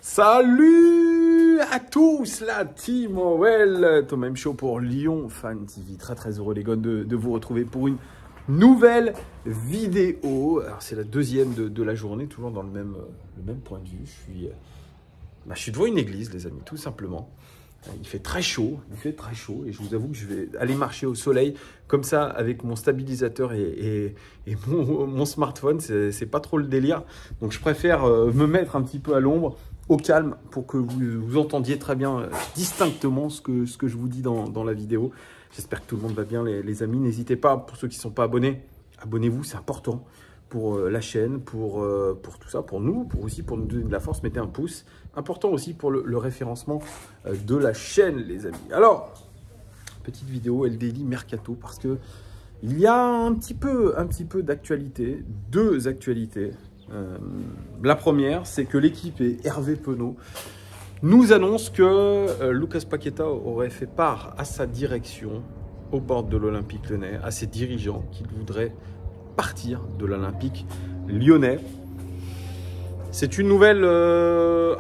Salut à tous, la team OL, Thomas M Show pour Lyon Fan TV. Très heureux les gars de vous retrouver pour une nouvelle vidéo. Alors c'est la deuxième de la journée, toujours dans le même point de vue. Je suis devant une église les amis, tout simplement. Il fait très chaud et je vous avoue que je vais aller marcher au soleil comme ça avec mon stabilisateur et mon smartphone. C'est pas trop le délire, donc je préfère me mettre un petit peu à l'ombre, au calme, pour que vous entendiez très bien, distinctement ce que je vous dis dans la vidéo. J'espère que tout le monde va bien les amis. N'hésitez pas, pour ceux qui ne sont pas abonnés, abonnez-vous, c'est important pour la chaîne, pour tout ça, pour nous donner de la force. Mettez un pouce, important aussi pour le référencement de la chaîne les amis. Alors, petite vidéo LDLI Mercato, parce que il y a un petit peu d'actualité, deux actualités. La première, c'est que l'équipe et Hervé Penaud nous annonce que Lucas Paqueta aurait fait part à sa direction, au bord de l'Olympique Lyonnais, à ses dirigeants, qu'il voudrait partir de l'Olympique Lyonnais. C'est une nouvelle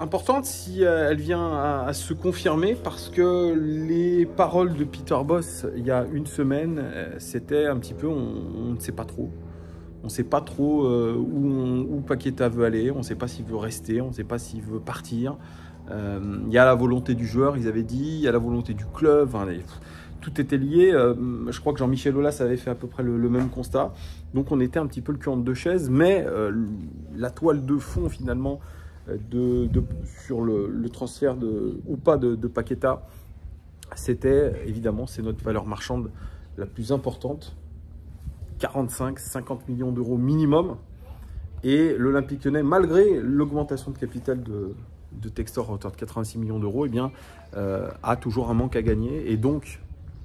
importante si elle vient à se confirmer, parce que les paroles de Peter Bosz il y a une semaine, c'était un petit peu on ne sait pas trop. On ne sait pas trop où Paqueta veut aller, on ne sait pas s'il veut rester, on ne sait pas s'il veut partir. Il y a la volonté du joueur, ils avaient dit, il y a la volonté du club, enfin, tout était lié. Je crois que Jean-Michel Aulas avait fait à peu près le même constat. Donc on était un petit peu le cul entre deux chaises, mais la toile de fond finalement sur le transfert ou pas de Paqueta, c'était évidemment, c'est notre valeur marchande la plus importante. 45-50 millions d'euros minimum. Et l'Olympique Lyonnais, malgré l'augmentation de capital de Textor à hauteur de 86 millions d'euros, eh bien, a toujours un manque à gagner. Et donc,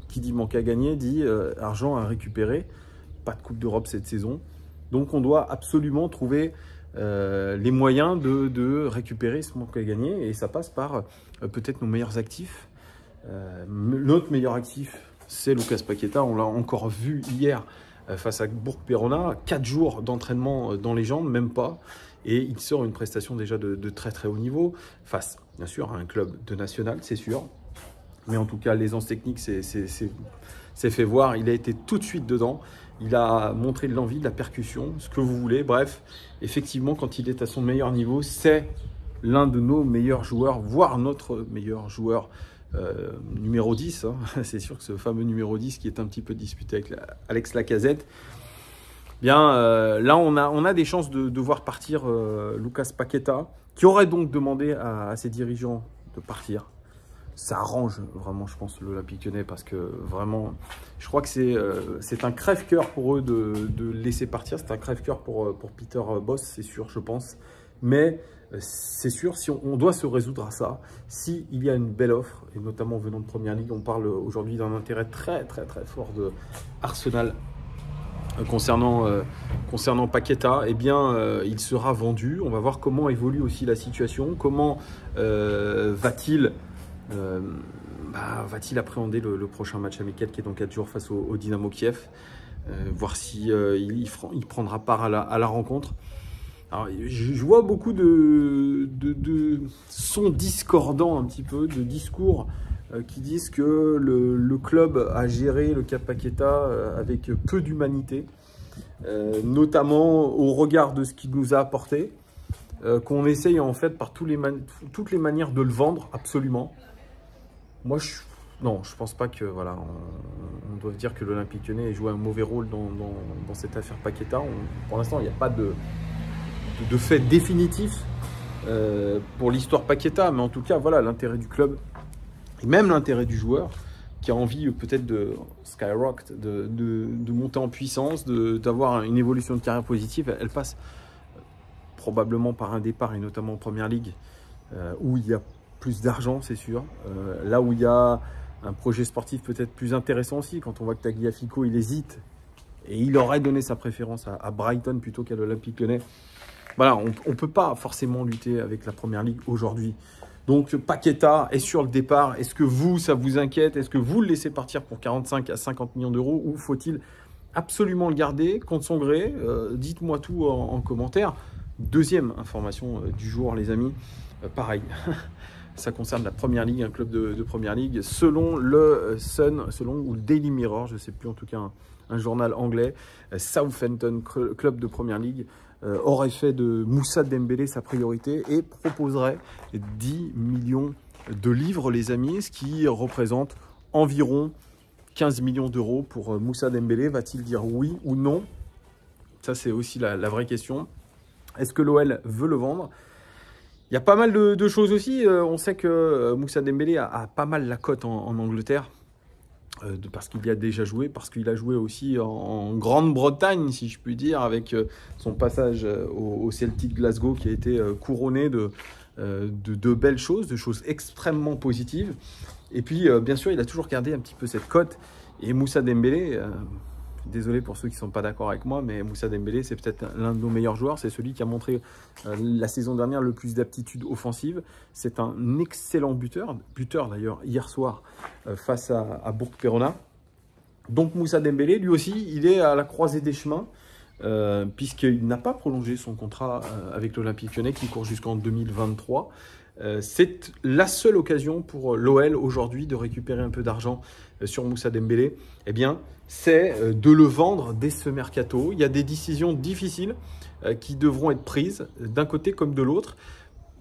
qui dit manque à gagner, dit argent à récupérer. Pas de Coupe d'Europe cette saison. Donc, on doit absolument trouver les moyens de récupérer ce manque à gagner. Et ça passe par peut-être nos meilleurs actifs. Notre meilleur actif, c'est Lucas Paqueta. On l'a encore vu hier face à Bourg-Perona, 4 jours d'entraînement dans les jambes, même pas. Et il sort une prestation déjà de très haut niveau, face bien sûr à un club de national, c'est sûr. Mais en tout cas, l'aisance technique s'est fait voir. Il a été tout de suite dedans. Il a montré de l'envie, de la percussion, ce que vous voulez. Bref, effectivement, quand il est à son meilleur niveau, c'est l'un de nos meilleurs joueurs, voire notre meilleur joueur. Numéro 10, hein. C'est sûr que ce fameux numéro 10 qui est un petit peu disputé avec Alex Lacazette, bien là on a des chances de voir partir Lucas Paqueta, qui aurait donc demandé à ses dirigeants de partir. Ça arrange vraiment, je pense, l'Olympique Lyonnais, parce que vraiment, je crois que c'est un crève-cœur pour eux de laisser partir. C'est un crève-cœur pour Peter Bosz, c'est sûr, je pense. Mais c'est sûr, si on doit se résoudre à ça, s'il y a une belle offre, et notamment venant de Première Ligue, on parle aujourd'hui d'un intérêt très fort de Arsenal concernant Paqueta, eh bien, il sera vendu. On va voir comment évolue aussi la situation, comment va-t-il appréhender le prochain match amical qui est dans 4 jours face au Dynamo Kiev, voir si il prendra part à la rencontre. Alors, je vois beaucoup de sons discordants un petit peu, de discours qui disent que le club a géré le cas Paqueta avec peu d'humanité, notamment au regard de ce qu'il nous a apporté, qu'on essaye en fait par toutes les manières de le vendre, absolument. Moi, non, je pense pas que voilà, on doit dire que l'Olympique Lyonnais ait joué un mauvais rôle dans cette affaire Paqueta. Pour l'instant, il n'y a pas de fait définitif pour l'histoire Paqueta, mais en tout cas, voilà, l'intérêt du club et même l'intérêt du joueur qui a envie peut-être de skyrocket, de monter en puissance, d'avoir une évolution de carrière positive. Elle passe probablement par un départ, et notamment en Première Ligue, où il y a plus d'argent, c'est sûr. Là où il y a un projet sportif peut-être plus intéressant aussi, quand on voit que Tagliafico, il hésite, et il aurait donné sa préférence à Brighton plutôt qu'à l'Olympique Lyonnais. Voilà, on ne peut pas forcément lutter avec la Première Ligue aujourd'hui. Donc Paqueta est sur le départ. Est-ce que ça vous inquiète? Est-ce que vous le laissez partir pour 45 à 50 millions d'euros, ou faut-il absolument le garder contre son gré? Dites-moi tout en commentaire. Deuxième information du jour, les amis, pareil, ça concerne la Première Ligue, un club de Première Ligue. Selon le Sun, ou le Daily Mirror, je ne sais plus, en tout cas un journal anglais, Southampton, club de Première Ligue, aurait fait de Moussa Dembélé sa priorité et proposerait 10 millions de livres, les amis, ce qui représente environ 15 millions d'euros pour Moussa Dembélé. Va-t-il dire oui ou non? Ça, c'est aussi la vraie question. Est-ce que l'OL veut le vendre? Il y a pas mal de choses aussi. On sait que Moussa Dembélé a pas mal la cote en Angleterre. Parce qu'il y a déjà joué, parce qu'il a joué aussi en Grande-Bretagne, si je puis dire, avec son passage au Celtic Glasgow qui a été couronné de belles choses, de choses extrêmement positives. Et puis, bien sûr, il a toujours gardé un petit peu cette cote. Et Moussa Dembélé, désolé pour ceux qui ne sont pas d'accord avec moi, mais Moussa Dembélé, c'est peut-être l'un de nos meilleurs joueurs. C'est celui qui a montré la saison dernière le plus d'aptitude offensive. C'est un excellent buteur d'ailleurs hier soir face à Bourg-Perona. Donc Moussa Dembélé, lui aussi, il est à la croisée des chemins, puisqu'il n'a pas prolongé son contrat avec l'Olympique Lyonnais qui court jusqu'en 2023. C'est la seule occasion pour l'OL aujourd'hui de récupérer un peu d'argent sur Moussa Dembélé. Eh bien, c'est de le vendre dès ce mercato. Il y a des décisions difficiles qui devront être prises d'un côté comme de l'autre.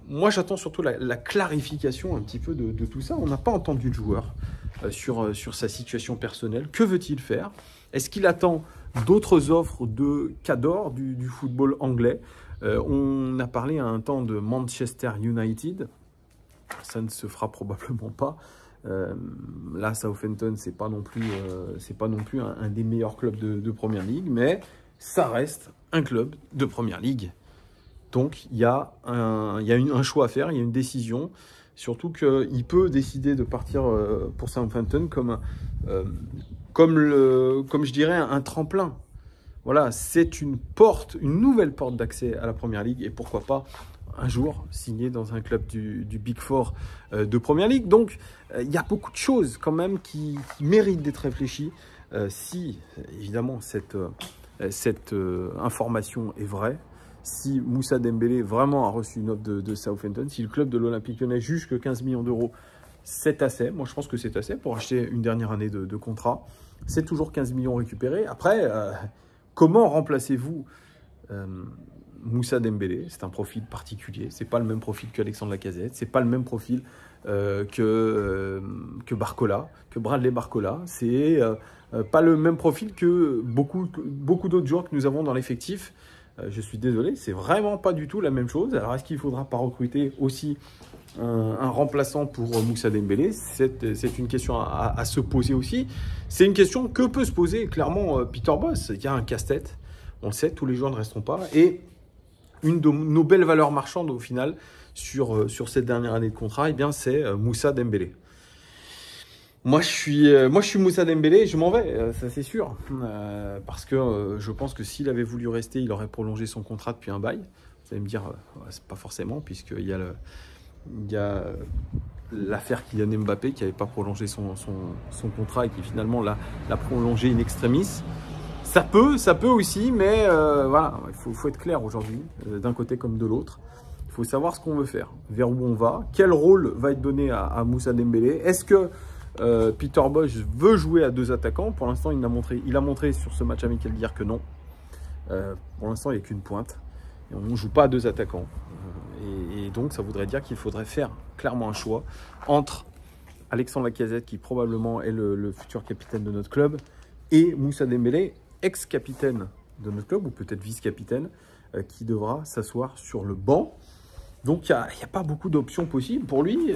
Moi, j'attends surtout la clarification un petit peu de tout ça. On n'a pas entendu le joueur sur sa situation personnelle. Que veut-il faire? Est-ce qu'il attend d'autres offres de cadors du football anglais? On a parlé à un temps de Manchester United. Ça ne se fera probablement pas. Là, Southampton, c'est pas non plus un des meilleurs clubs de Première Ligue, mais ça reste un club de Première Ligue. Donc, il y a un choix à faire, il y a une décision. Surtout qu'il peut décider de partir pour Southampton comme je dirais, un tremplin. Voilà, c'est une nouvelle porte d'accès à la Première Ligue et pourquoi pas un jour signer dans un club du Big Four de Première Ligue. Donc, il y a beaucoup de choses quand même qui méritent d'être réfléchies. Si, évidemment, cette information est vraie, si Moussa Dembélé vraiment a reçu une offre de Southampton, si le club de l'Olympique Lyonnais juge que 15 millions d'euros, c'est assez. Moi, je pense que c'est assez pour acheter une dernière année de contrat. C'est toujours 15 millions récupérés. Après, comment remplacez-vous Moussa Dembélé? C'est un profil particulier. C'est pas le même profil qu'Alexandre Lacazette. C'est pas le même profil que Barcola, que Bradley Barcola. C'est pas le même profil que beaucoup d'autres joueurs que nous avons dans l'effectif. Je suis désolé, c'est vraiment pas du tout la même chose. Alors, est-ce qu'il ne faudra pas recruter aussi un remplaçant pour Moussa Dembélé? C'est une question à se poser aussi. C'est une question que peut se poser clairement Peter Bosz. Il y a un casse-tête, on le sait, tous les joueurs ne resteront pas. Et une de nos belles valeurs marchandes au final sur cette dernière année de contrat, eh bien c'est Moussa Dembélé. Moi, je suis Moussa Dembélé et je m'en vais, ça c'est sûr. Parce que je pense que s'il avait voulu rester, il aurait prolongé son contrat depuis un bail. Vous allez me dire, c'est pas forcément, puisqu'il y a l'affaire Kylian Mbappé qui n'avait pas prolongé son contrat et qui finalement l'a prolongé in extremis. Ça peut aussi, mais voilà, il faut être clair aujourd'hui, d'un côté comme de l'autre. Il faut savoir ce qu'on veut faire, vers où on va, quel rôle va être donné à Moussa Dembélé. Est-ce que Peter Bosz veut jouer à deux attaquants? Pour l'instant, il a montré sur ce match amical d'hier que non. Pour l'instant, il n'y a qu'une pointe. Et on ne joue pas à deux attaquants. Et donc, ça voudrait dire qu'il faudrait faire clairement un choix entre Alexandre Lacazette, qui probablement est le futur capitaine de notre club, et Moussa Dembélé, ex-capitaine de notre club, ou peut-être vice-capitaine, qui devra s'asseoir sur le banc. Donc, il n'y a pas beaucoup d'options possibles pour lui.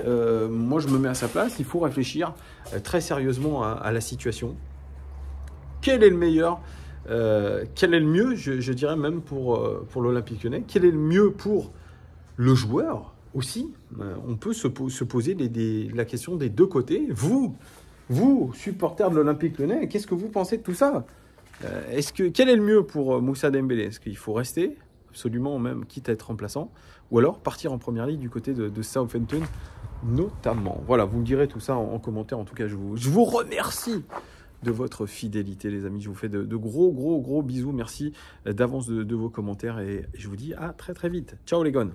Moi, je me mets à sa place. Il faut réfléchir très sérieusement à la situation. Quel est le meilleur quel est le mieux, je dirais même pour l'Olympique Lyonnais? Quel est le mieux pour le joueur aussi? On peut se poser la question des deux côtés. Vous, supporters de l'Olympique Lyonnais, qu'est-ce que vous pensez de tout ça? Quel est le mieux pour Moussa Dembélé? Est-ce qu'il faut rester absolument, même quitte à être remplaçant, ou alors partir en Première Ligue du côté de Southampton notamment? Voilà, vous me direz tout ça en commentaire. En tout cas, je vous remercie de votre fidélité, les amis. Je vous fais de gros bisous. Merci d'avance de vos commentaires et je vous dis à très vite. Ciao les gones.